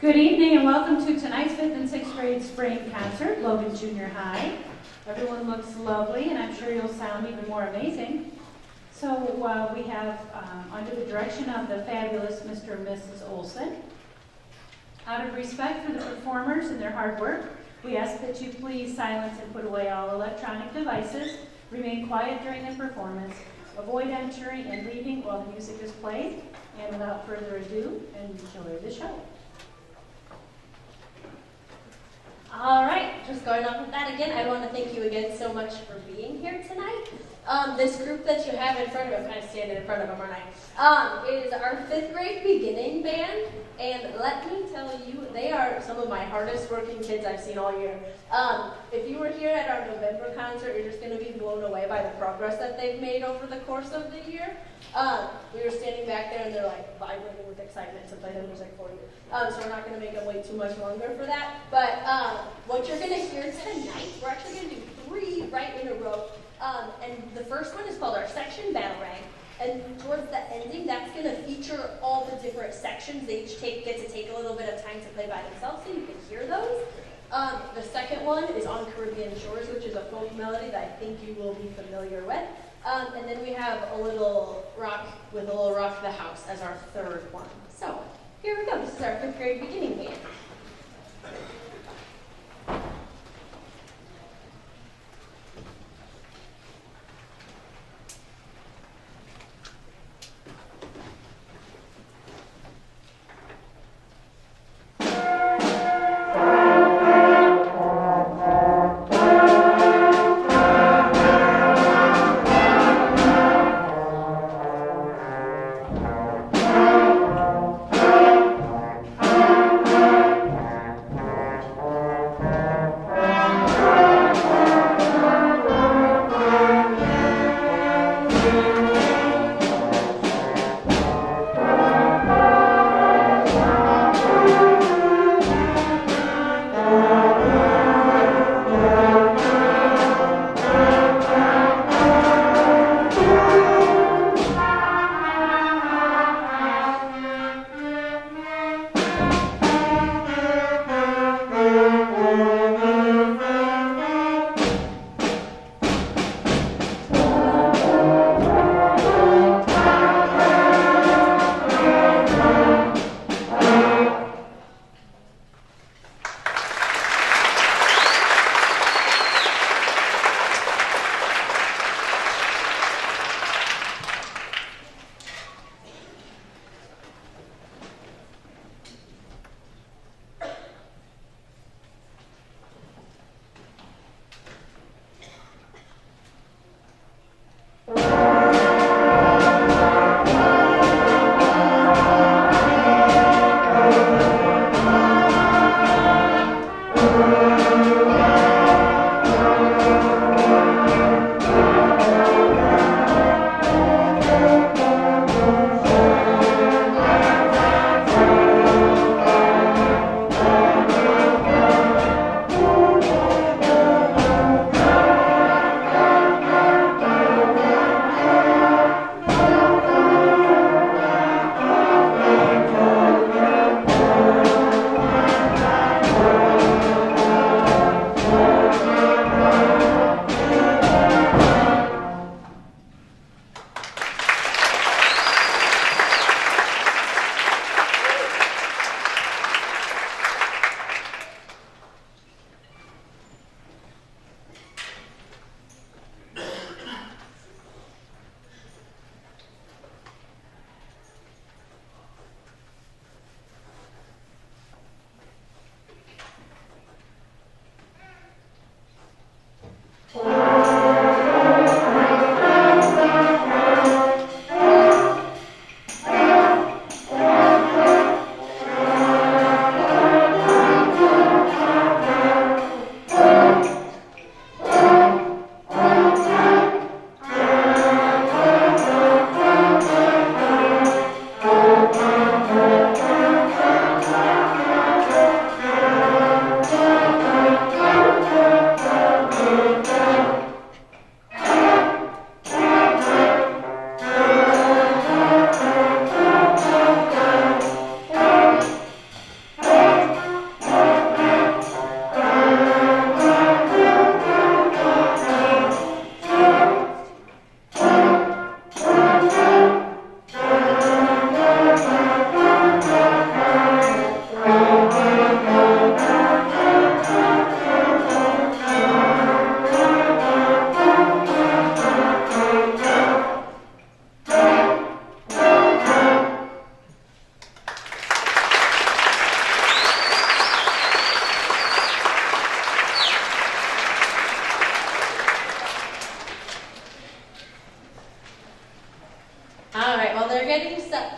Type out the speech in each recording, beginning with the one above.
Good evening and welcome to tonight's 5th and 6th grade spring concert, Logan Junior High. Everyone looks lovely and I'm sure you'll sound even more amazing. So we have, under the direction of the fabulous Mr. and Mrs. Olson, out of respect for the performers and their hard work, we ask that you please silence and put away all electronic devices, remain quiet during the performance, avoid entering and leaving while the music is played, and without further ado, enjoy the show. All right, just going off with that again, I want to thank you again so much for being here tonight. This group that you have in front of, I'm kind of standing in front of them, aren't I? Is our 5th grade beginning band, and let me tell you, they are some of my hardest working kids I've seen all year. If you were here at our November concert, you're just going to be blown away by the progress that they've made over the course of the year. We were standing back there and they're like vibrating with excitement to play the music for you. So we're not going to make them wait too much longer for that. But what you're going to hear tonight, we're actually going to do 3 right in a row. And the first one is called our section battle rag. And towards the ending, that's going to feature all the different sections. They each get to take a little bit of time to play by themselves so you can hear those. The second one is on Caribbean Shores, which is a folk melody that I think you will be familiar with. And then we have a little rock the house as our third one. So here we go. This is our 5th grade beginning band.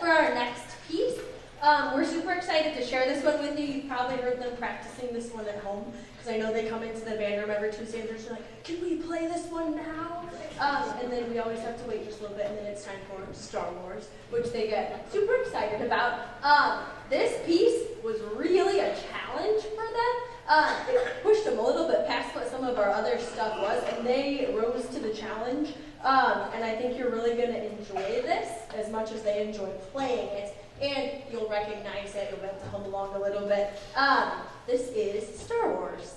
our next piece. We're super excited to share this one with you. You've probably heard them practicing this one at home, because I know they come into the band room every Tuesday and they're just like, can we play this one now? And then we always have to wait just a little bit, and then it's time for Star Wars, which they get super excited about. This piece was really a challenge for them. It pushed them a little bit past what some of our other stuff was, and they rose to the challenge. And I think you're really going to enjoy this as much as they enjoy playing it. And you'll recognize it. You'll be able to hum along a little bit. This is Star Wars.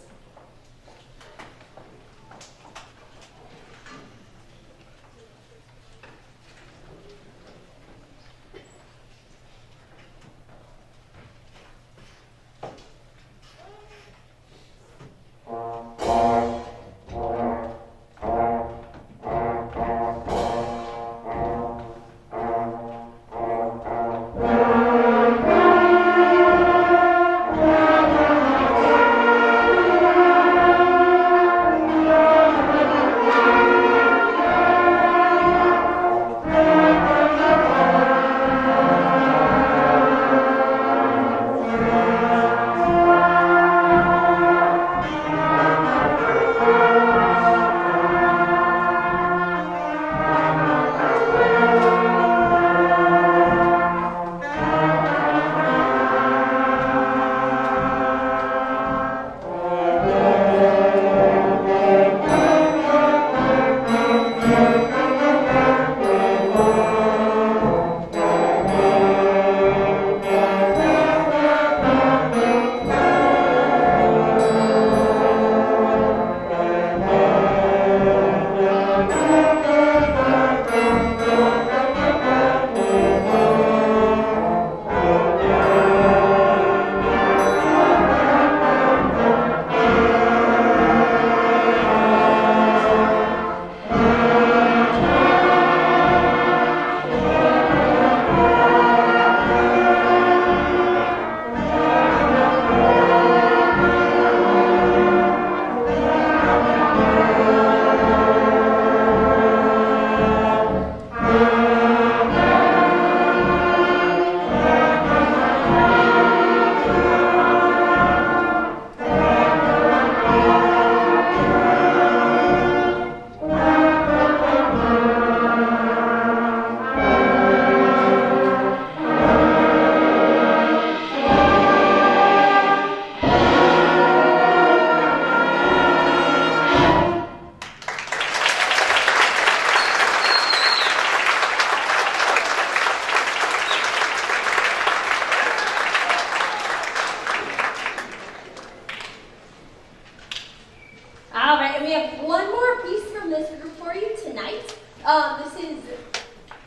This is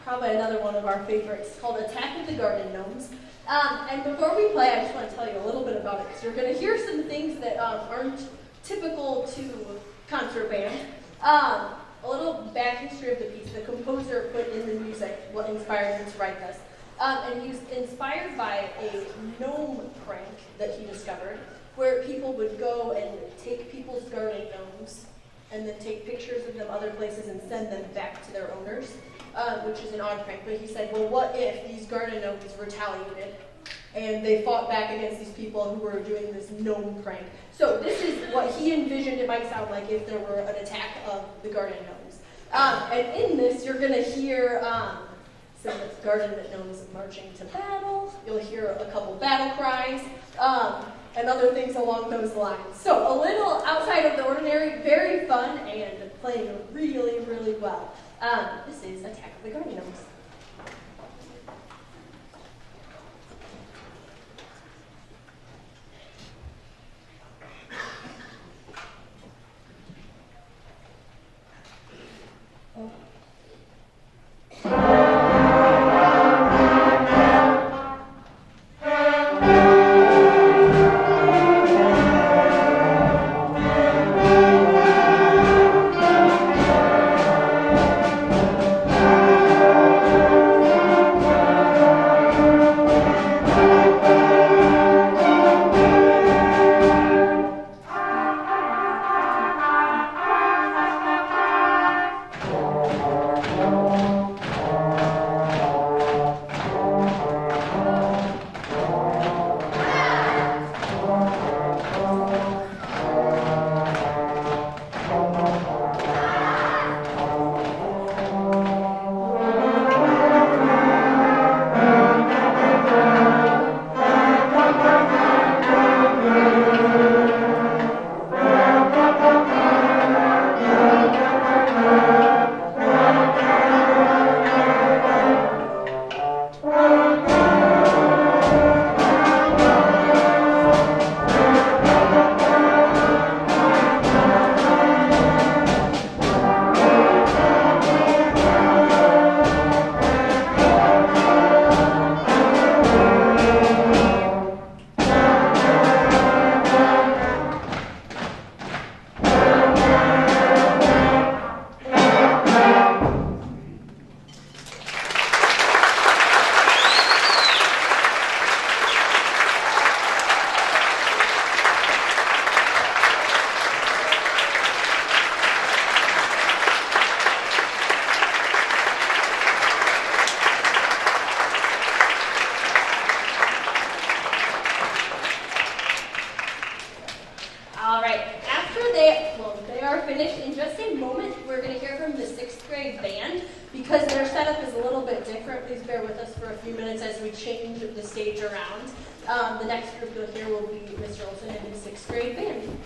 probably another one of our favorites called Attack of the Garden Gnomes. And before we play, I just want to tell you a little bit about it, because you're going to hear some things that aren't typical to concert band. A little back history of the piece. The composer put in the music what inspired him to write this. And he was inspired by a gnome prank that he discovered, where people would go and take people's garden gnomes and then take pictures of them other places and send them back to their owners, which is an odd prank. But he said, well, what if these garden gnomes retaliated and they fought back against these people who were doing this gnome prank? So this is what he envisioned it might sound like if there were an attack of the garden gnomes. And in this, you're going to hear some garden gnomes marching to battle. You'll hear a couple battle cries, and other things along those lines. So a little outside of the ordinary, very fun, and playing really, really well. This is Attack of the Garden Gnomes. just a moment, we're going to hear from the 6th grade band because their setup is a little bit different. Please bear with us for a few minutes as we change the stage around. The next group you'll hear will be Mr. Olson and his 6th grade band.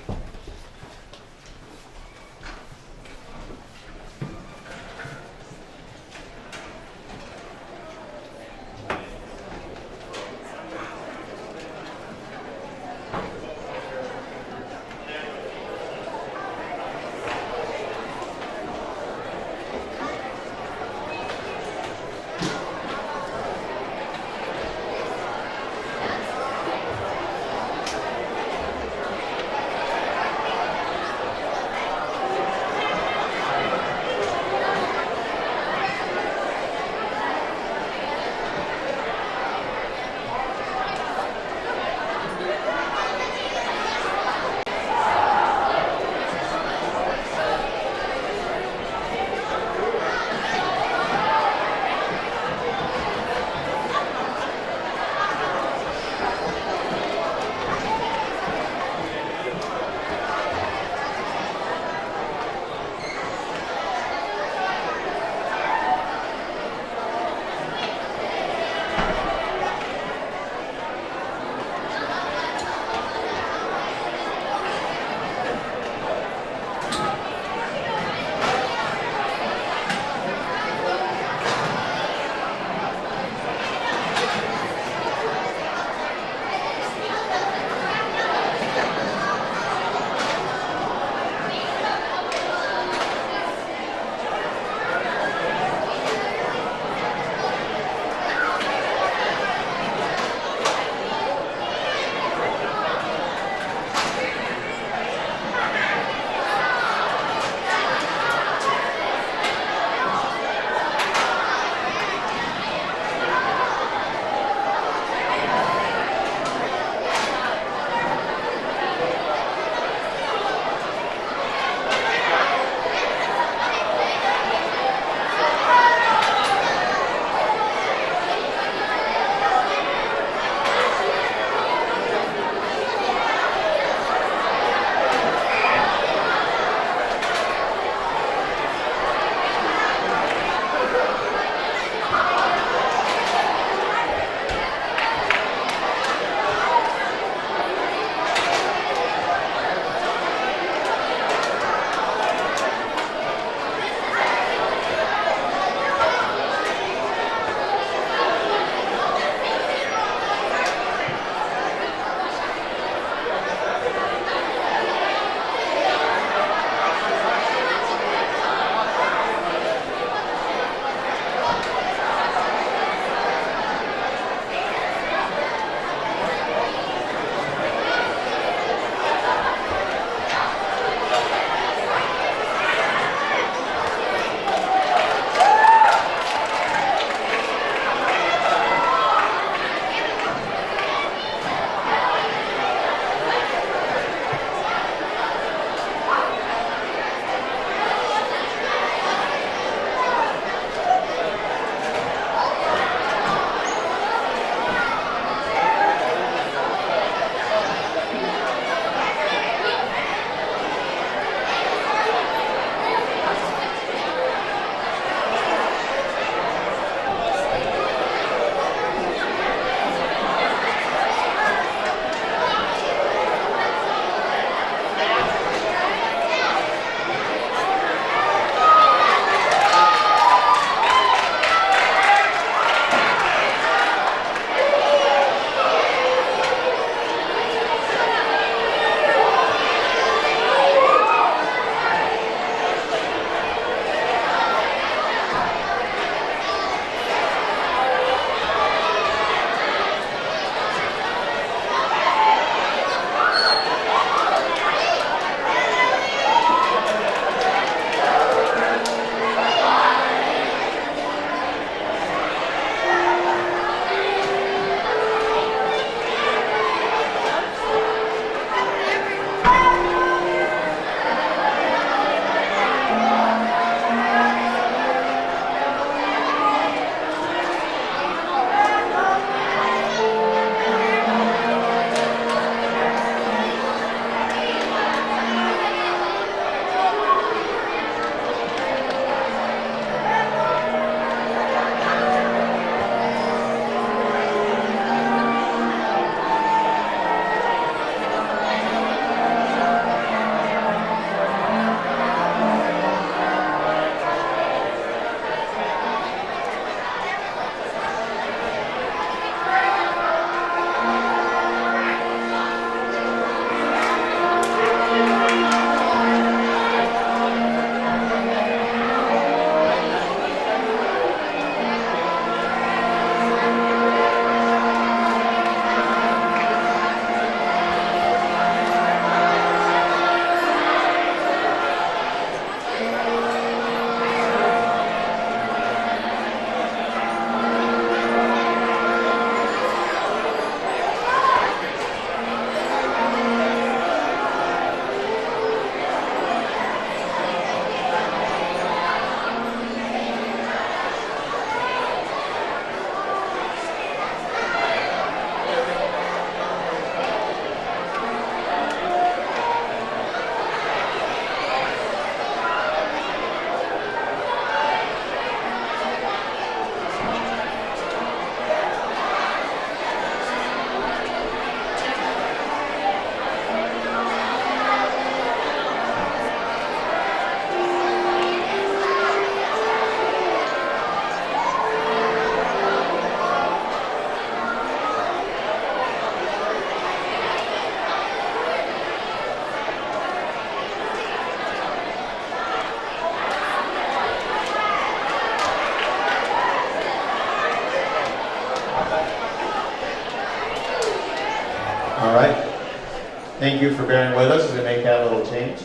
Thank you for bearing with us as we make that little change.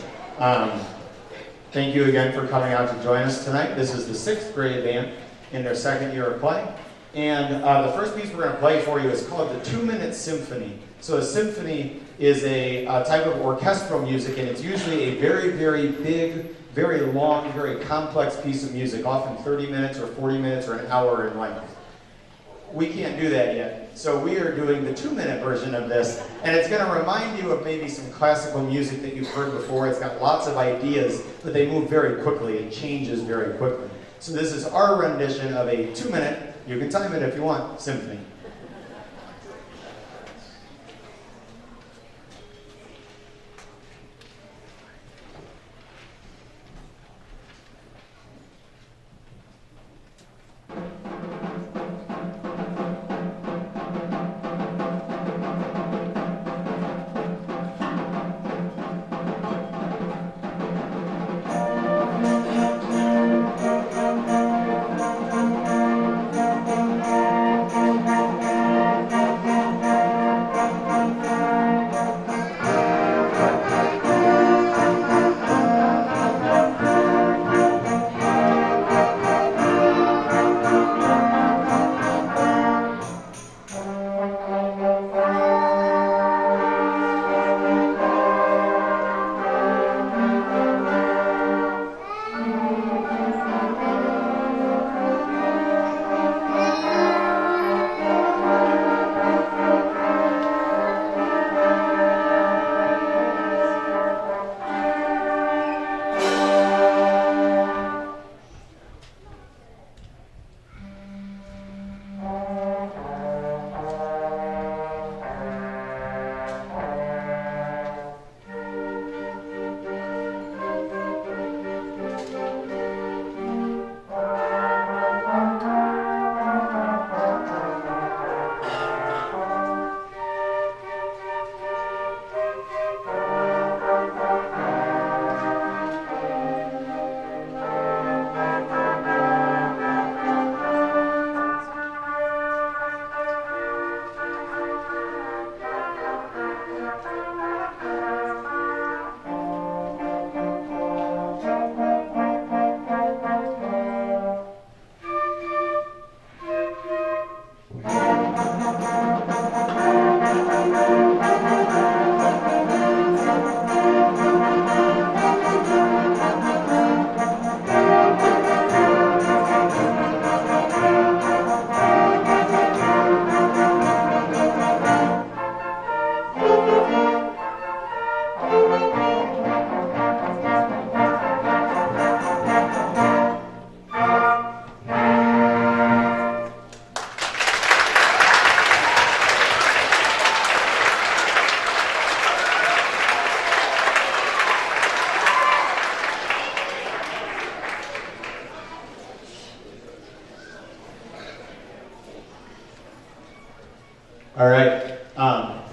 Thank you again for coming out to join us tonight. This is the 6th grade band in their 2nd year of play. And the first piece we're going to play for you is called the 2-minute symphony. So a symphony is a type of orchestral music, and it's usually a very, very big, very long, very complex piece of music, often 30 minutes or 40 minutes or an hour in length. We can't do that yet. So we are doing the 2-minute version of this, and it's going to remind you of maybe some classical music that you've heard before. It's got lots of ideas, but they move very quickly. It changes very quickly. So this is our rendition of a 2-minute, you can time it if you want, symphony. All right.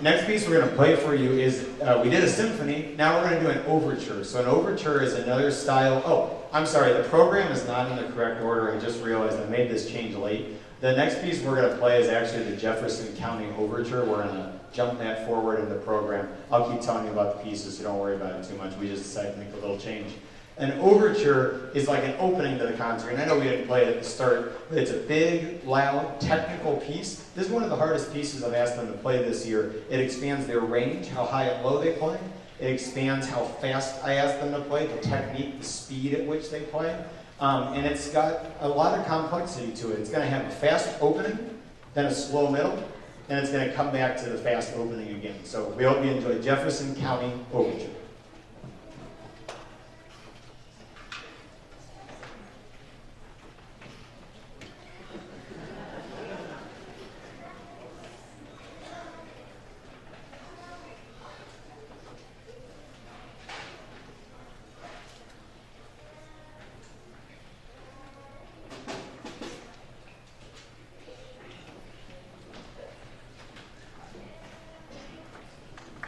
Next piece we're going to play for you is, we did a symphony, now we're going to do an overture. So an overture is another style. Oh, I'm sorry, the program is not in the correct order. I just realized I made this change late. The next piece we're going to play is actually the Jefferson County overture. We're going to jump that forward in the program. I'll keep telling you about the pieces, so don't worry about it too much. We just decided to make a little change. An overture is like an opening to the concert. And I know we didn't play it at the start, but it's a big, loud, technical piece. This is one of the hardest pieces I've asked them to play this year. It expands their range, how high and low they play. It expands how fast I ask them to play, the technique, the speed at which they play. And it's got a lot of complexity to it. It's going to have a fast opening, then a slow middle, and it's going to come back to the fast opening again. So we hope you enjoy Jefferson County Overture.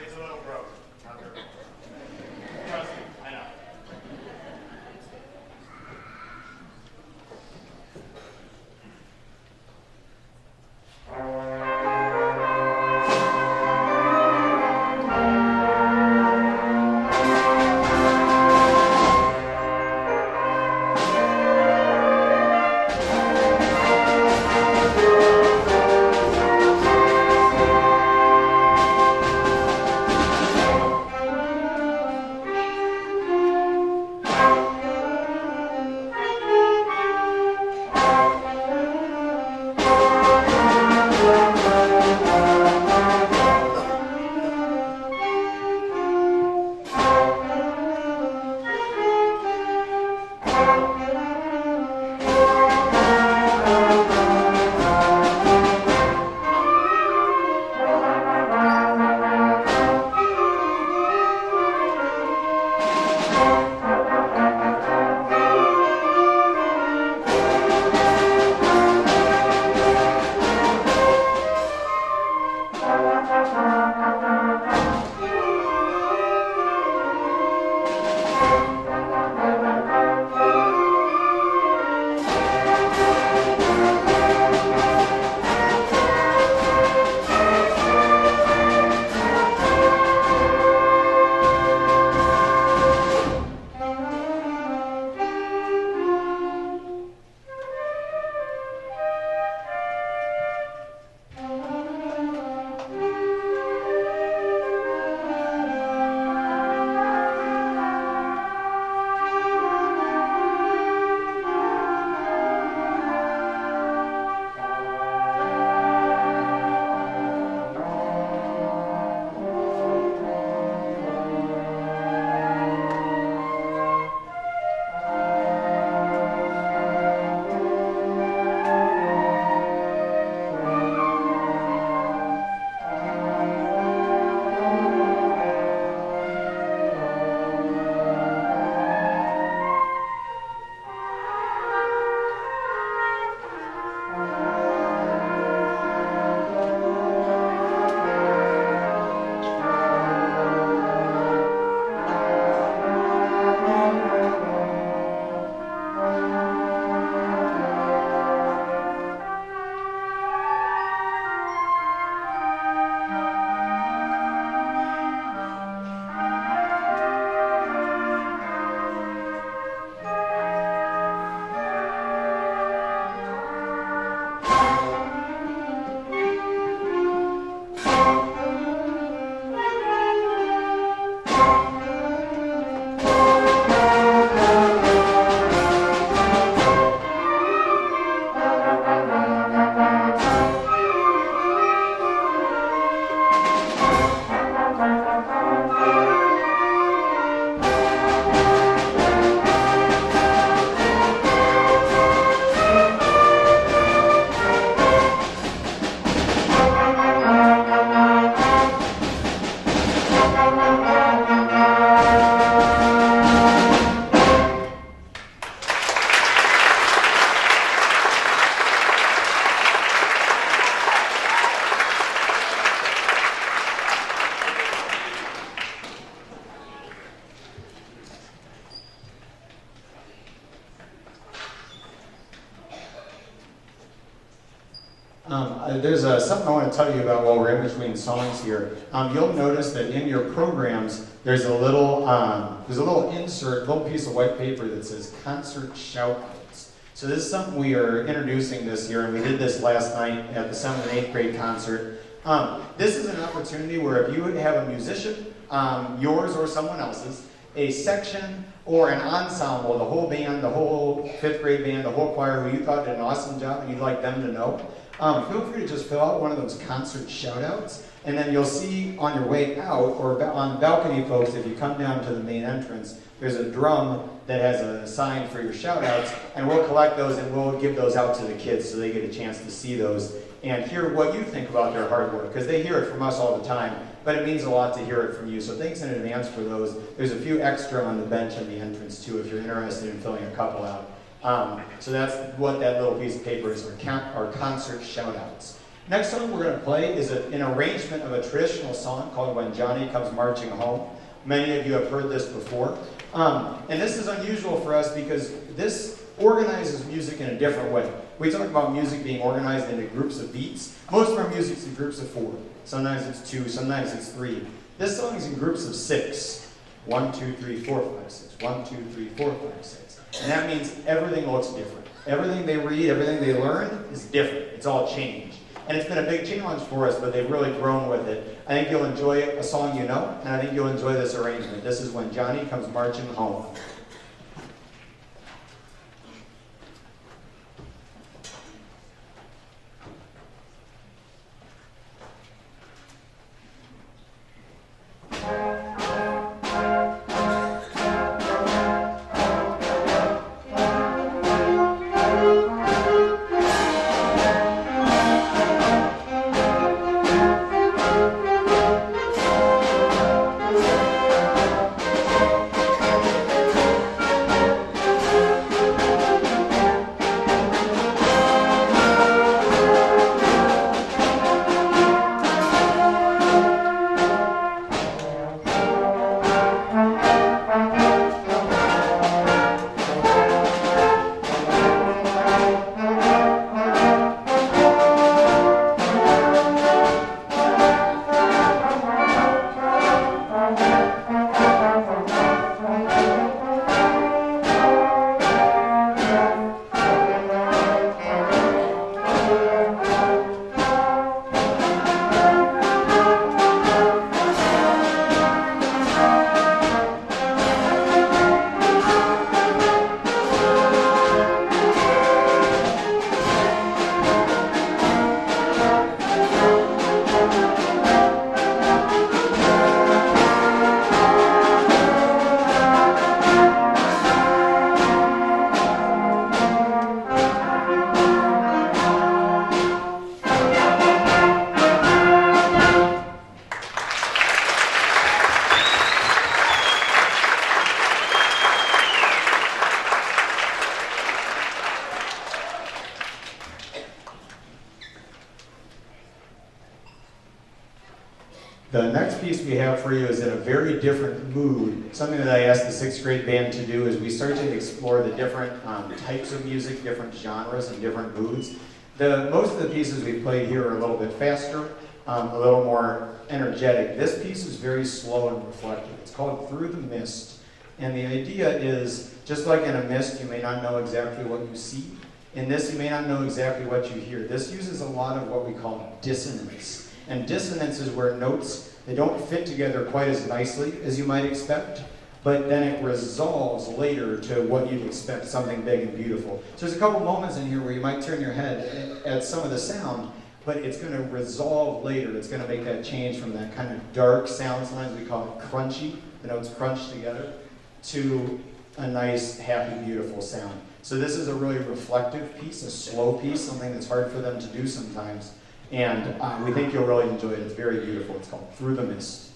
It's a little broken. There's something I want to tell you about while we're in between songs here. You'll notice that in your programs, there's a little insert, little piece of white paper that says concert shout-outs. So this is something we are introducing this year, and we did this last night at the 7th and 8th grade concert. This is an opportunity where if you would have a musician, yours or someone else's, a section or an ensemble, the whole band, the whole 5th grade band, the whole choir who you thought did an awesome job and you'd like them to know, feel free to just fill out one of those concert shout-outs, and then you'll see on your way out, or on the balcony, folks, if you come down to the main entrance, there's a drum that has a sign for your shout-outs, and we'll collect those and we'll give those out to the kids so they get a chance to see those and hear what you think about their hard work, because they hear it from us all the time, but it means a lot to hear it from you. So thanks in advance for those. There's a few extra on the bench in the entrance too if you're interested in filling a couple out. So that's what that little piece of paper is, our concert shout-outs. Next song we're going to play is an arrangement of a traditional song called When Johnny Comes Marching Home. Many of you have heard this before. And this is unusual for us because this organizes music in a different way. We talk about music being organized into groups of beats. Most of our music's in groups of 4. Sometimes it's 2, sometimes it's 3. This song is in groups of 6. 1, 2, 3, 4, 5, 6. 1, 2, 3, 4, 5, 6. And that means everything looks different. Everything they read, everything they learn is different. It's all changed. And it's been a big challenge for us, but they've really grown with it. I think you'll enjoy a song you know, and I think you'll enjoy this arrangement. This is When Johnny Comes Marching Home. The next piece we have for you is in a very different mood. Something that I asked the 6th grade band to do is we started to explore the different types of music, different genres, and different moods. Most of the pieces we played here are a little bit faster, a little more energetic. This piece is very slow and reflective. It's called Through the Mist. And the idea is, just like in a mist, you may not know exactly what you see. In this, you may not know exactly what you hear. This uses a lot of what we call dissonance. And dissonance is where notes, they don't fit together quite as nicely as you might expect, but then it resolves later to what you'd expect, something big and beautiful. So there's a couple moments in here where you might turn your head at some of the sound, but it's going to resolve later. It's going to make that change from that kind of dark sound, sometimes we call it crunchy, the notes crunch together, to a nice, happy, beautiful sound. So this is a really reflective piece, a slow piece, something that's hard for them to do sometimes. And we think you'll really enjoy it. It's very beautiful. It's called Through the Mist.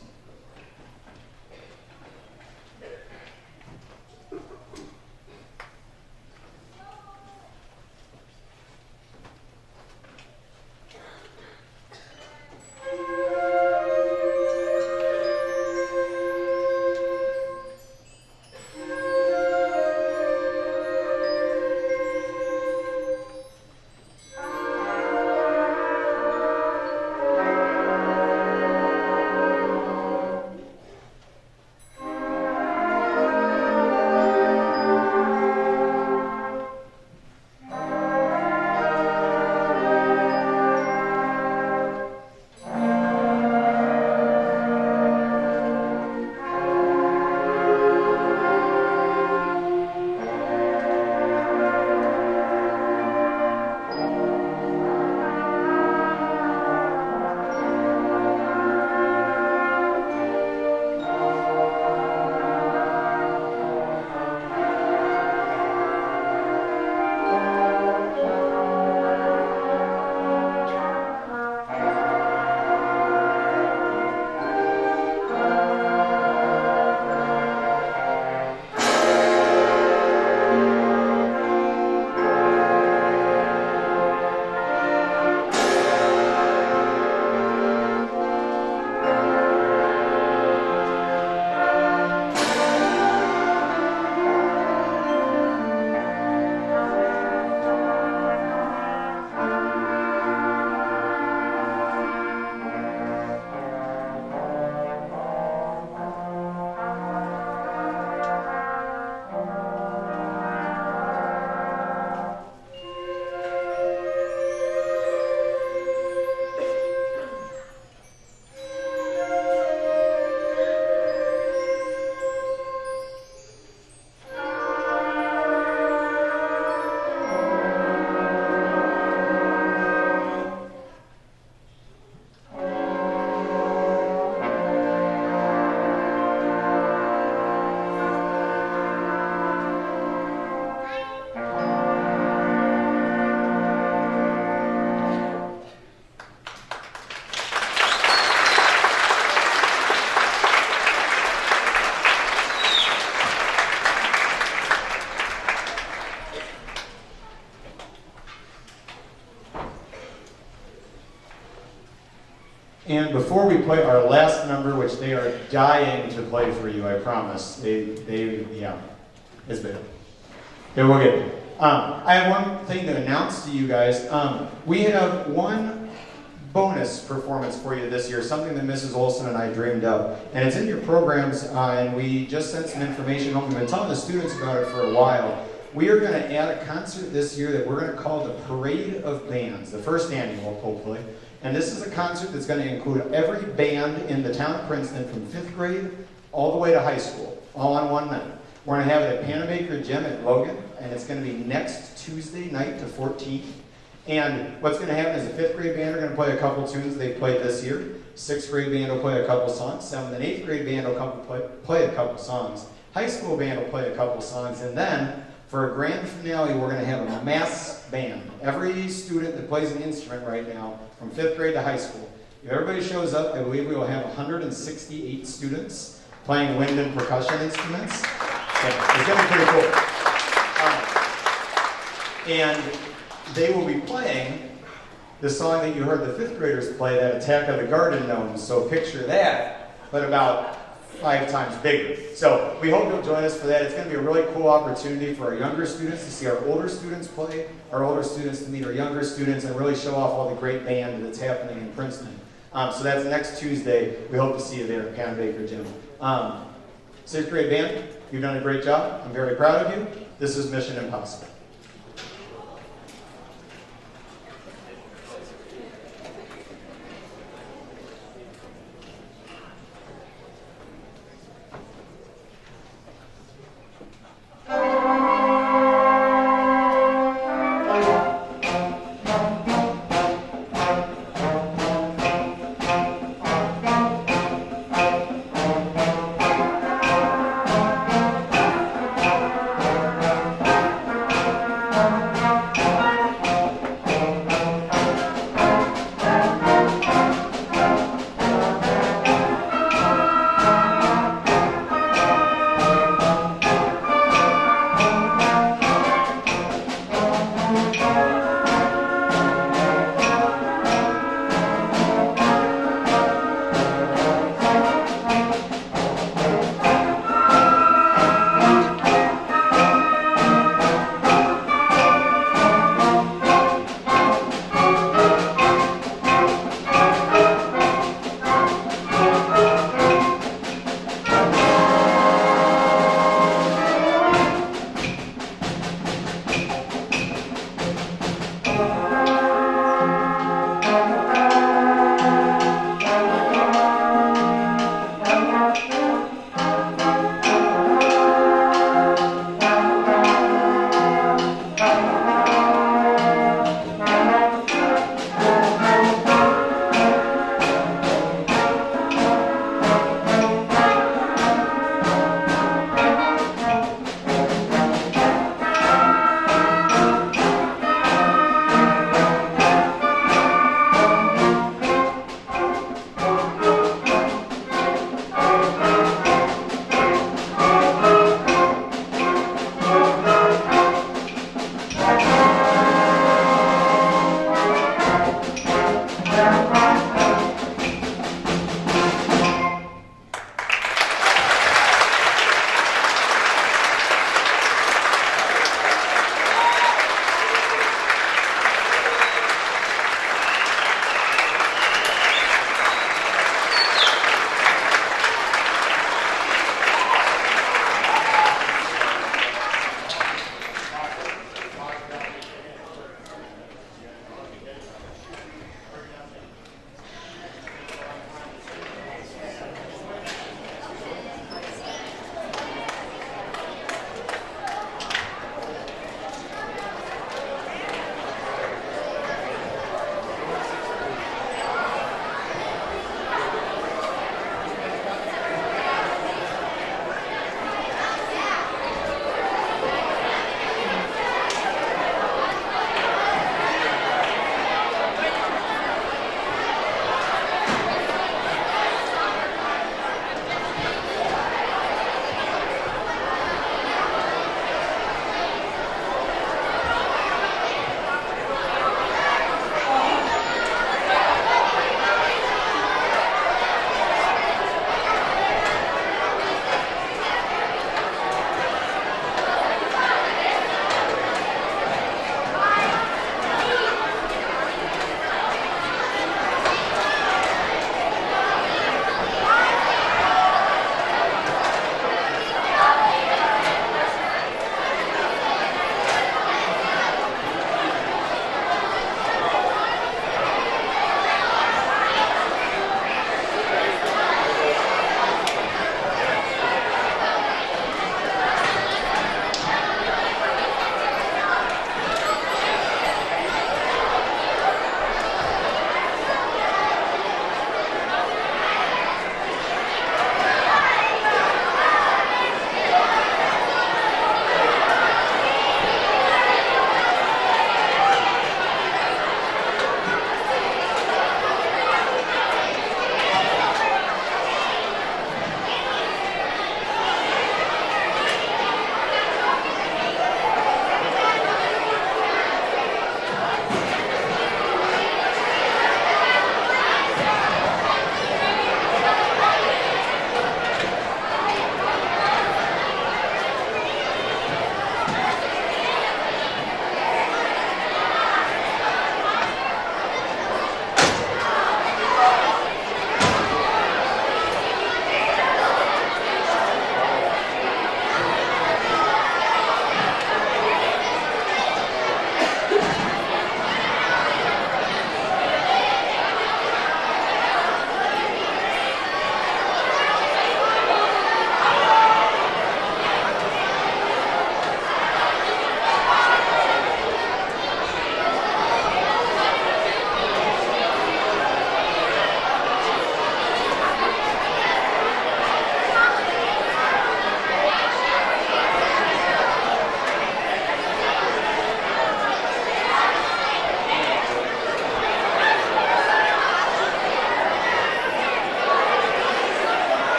And before we play our last number, which they are dying to play for you, I promise. Yeah, it's big. Okay, we'll get it. I have one thing to announce to you guys. We have one bonus performance for you this year, something that Mrs. Olson and I dreamed up. And it's in your programs, and we just sent some information home. We've been telling the students about it for a while. We are going to add a concert this year that we're going to call the Parade of Bands, the first annual, hopefully. And this is a concert that's going to include every band in the town of Princeton from 5th grade all the way to high school, all on one night. We're going to have it at Panabaker Gym at Logan, and it's going to be next Tuesday night, the 14th. And what's going to happen is the 5th grade band are going to play a couple tunes they've played this year. 6th grade band will play a couple songs. 7th and 8th grade band will play a couple songs. High school band will play a couple songs. And then, for a grand finale, we're going to have a mass band. Every student that plays an instrument right now, from 5th grade to high school. If everybody shows up, I believe we will have 168 students playing wind and percussion instruments. So it's going to be pretty cool. And they will be playing the song that you heard the 5th graders play, that Attack of the Garden Gnomes. So picture that, but about 5 times bigger. So we hope you'll join us for that. It's going to be a really cool opportunity for our younger students to see our older students play, our older students to meet our younger students, and really show off all the great band that's happening in Princeton. So that's next Tuesday. We hope to see you there at Panabaker Gym. 6th grade band, you've done a great job. I'm very proud of you. This is Mission Impossible.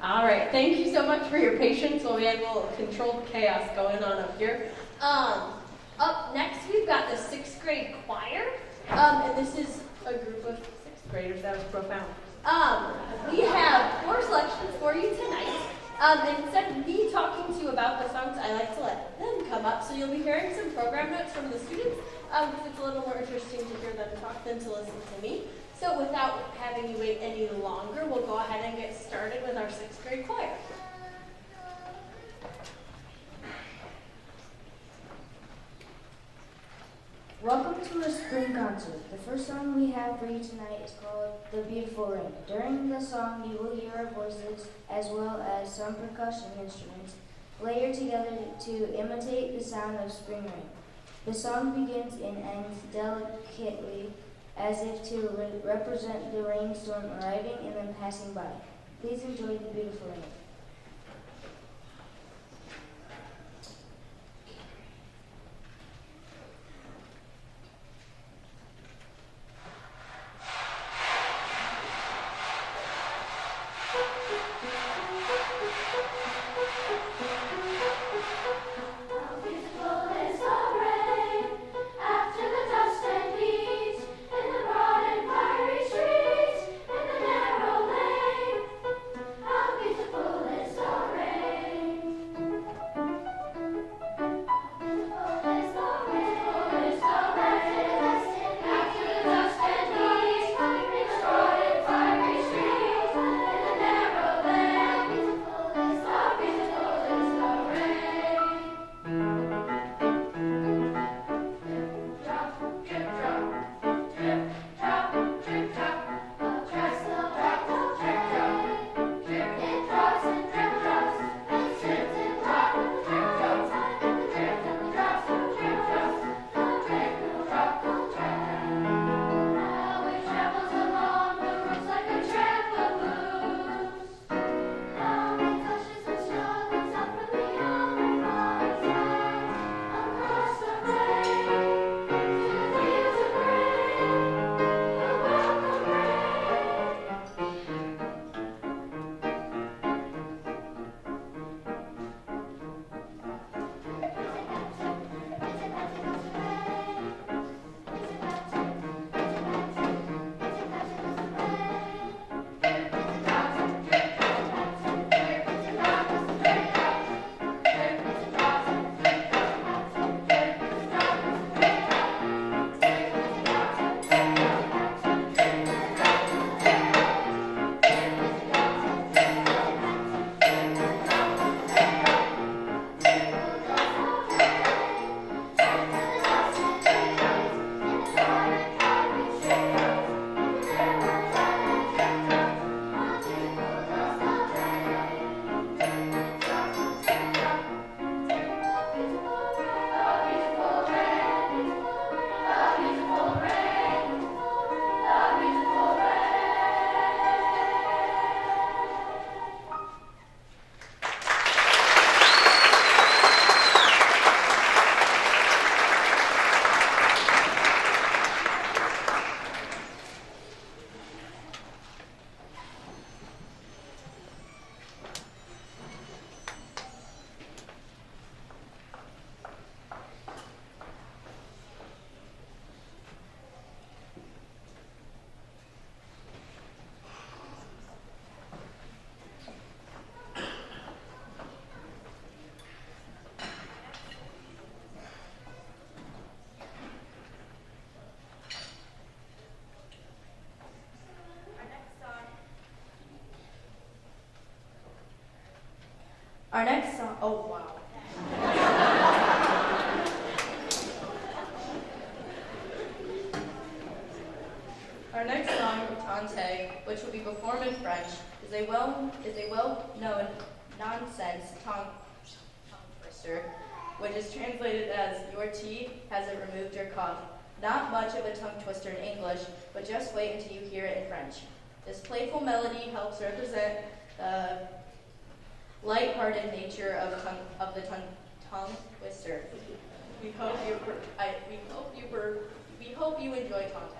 All right, thank you so much for your patience while we had a little controlled chaos going on up here. Up next, we've got the 6th grade choir, and this is a group of 6th graders. That was profound. We have 4 selections for you tonight. And instead of me talking to you about the songs, I like to let them come up. So you'll be hearing some program notes from the students, because it's a little more interesting to hear them talk than to listen to me. So without having you wait any longer, we'll go ahead and get started with our 6th grade choir. Welcome to a spring concert. The first song we have for you tonight is called The Beautiful Rain. During the song, you will hear our voices as well as some percussion instruments layered together to imitate the sound of spring rain. The song begins and ends delicately as if to represent the rainstorm arriving and then passing by. Please enjoy The Beautiful Rain. Our next song, oh wow. Our next song, Tante, which will be performed in French, is a well-known nonsense tongue twister, which is translated as "Your tea hasn't removed your cough." Not much of a tongue twister in English, but just wait until you hear it in French. This playful melody helps represent the light-hearted nature of the tongue twister. We hope you enjoy Tante.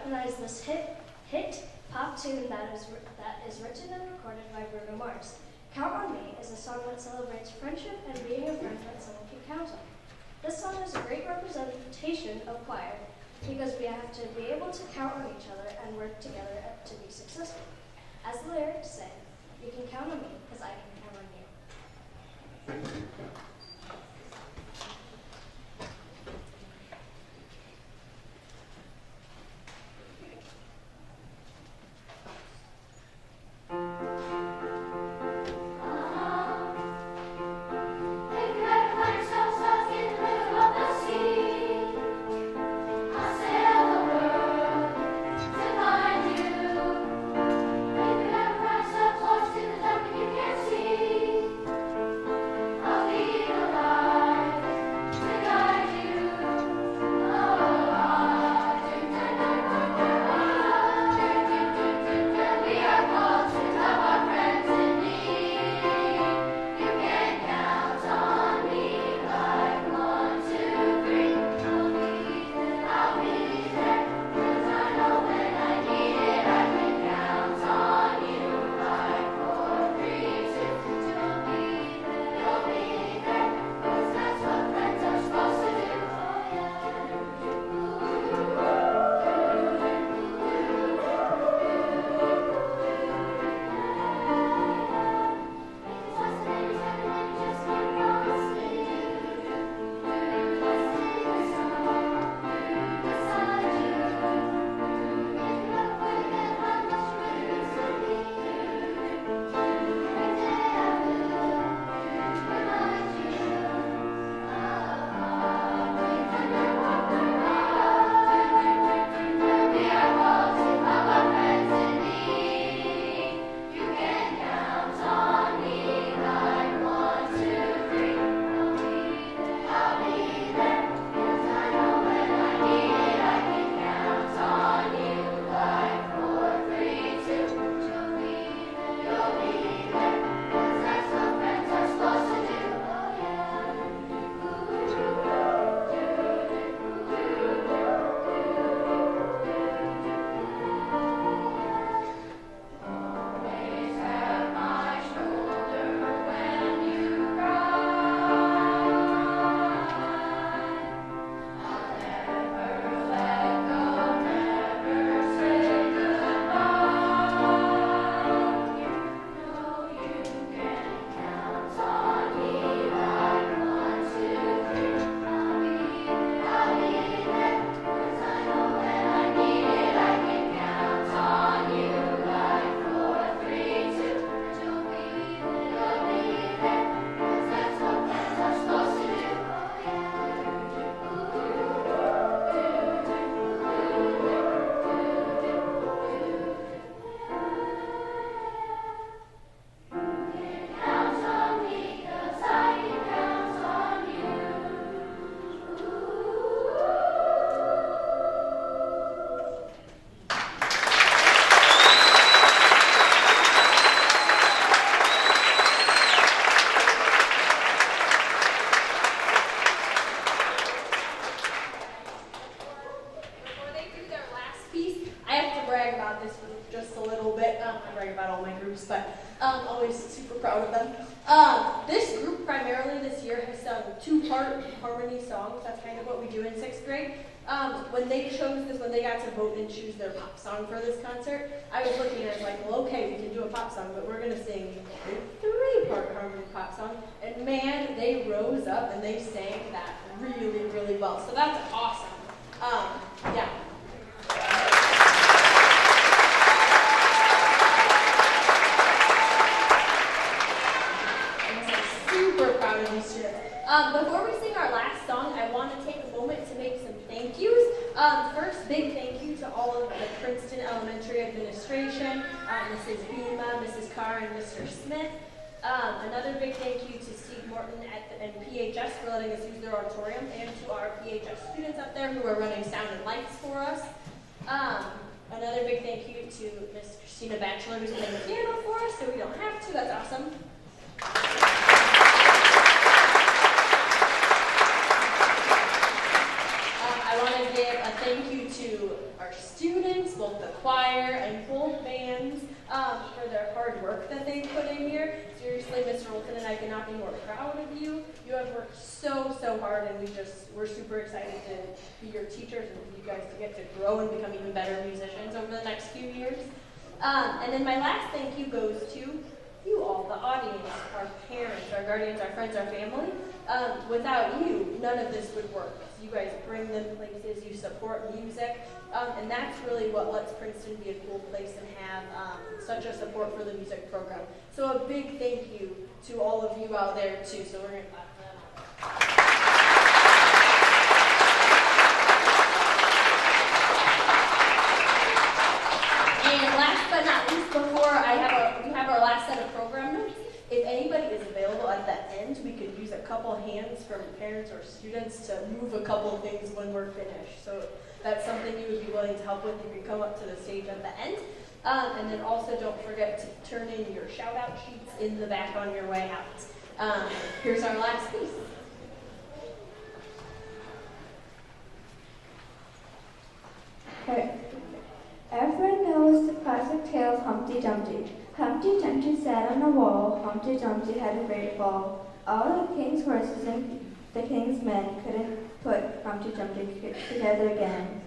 recognize this hit pop tune that is written and recorded by Bruno Mars. Count on Me is a song that celebrates friendship and being a friend that someone can count on. This song is a great representation of choir because we have to be able to count on each other and work together to be successful. As the lyrics say, you can count on me because I can count on you. Always super proud of them. This group primarily this year has sung two-part harmony songs. That's kind of what we do in 6th grade. When they chose this, when they got to vote and choose their pop song for this concert, I was looking at it like, well, okay, we can do a pop song, but we're going to sing a 3-part harmony pop song. And man, they rose up and they sang that really, really well. So that's awesome. Yeah. Before we sing our last song, I want to take a moment to make some thank yous. First, big thank you to all of the Princeton Elementary Administration, Mrs. Beema, Mrs. Carr, and Mr. Smith. Another big thank you to Steve Morton and PHS for letting us use their auditorium, and to our PHS students up there who are running sound and lights for us. Another big thank you to Miss Christina Batchelor, who's playing the piano for us, so we don't have to. That's awesome. I want to give a thank you to our students, both the choir and both bands, for their hard work that they put in here. Seriously, Mr. Olson and I cannot be more proud of you. You have worked so, so hard, and we're super excited to be your teachers and for you guys to get to grow and become even better musicians over the next few years. And then my last thank you goes to you all, the audience, our parents, our guardians, our friends, our family. Without you, none of this would work. You guys bring them places, you support music, and that's really what lets Princeton be a cool place and have such a support for the music program. So a big thank you to all of you out there too. So we're going to clap for them. And last but not least, before we have our last set of program notes. If anybody is available at the end, we could use a couple hands from parents or students to move a couple things when we're finished. So if that's something you would be willing to help with, you can come up to the stage at the end. And then also don't forget to turn in your shout-out sheets in the back on your way out. Here's our last piece. Everyone knows the classic tale of Humpty Dumpty. Humpty Dumpty sat on a wall. Humpty Dumpty had a great fall. All the king's horses and the king's men couldn't put Humpty Dumpty together again.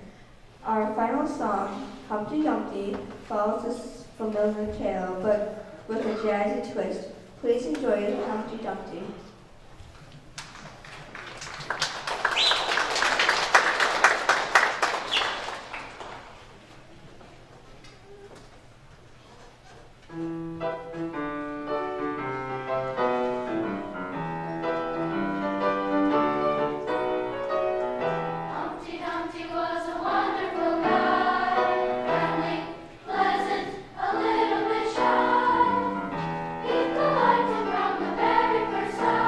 Our final song, Humpty Dumpty, follows this familiar tale, but with a jazzy twist. Please enjoy Humpty Dumpty. He liked it from the very first time.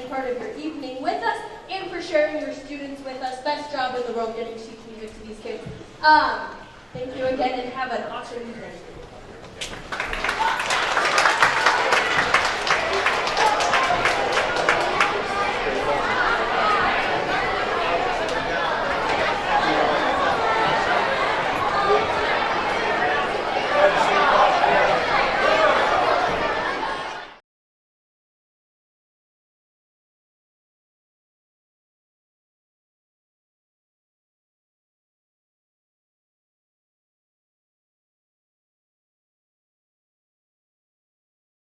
spending part of your evening with us and for sharing your students with us. Best job in the world getting sheet music to these kids. Thank you again and have an awesome evening.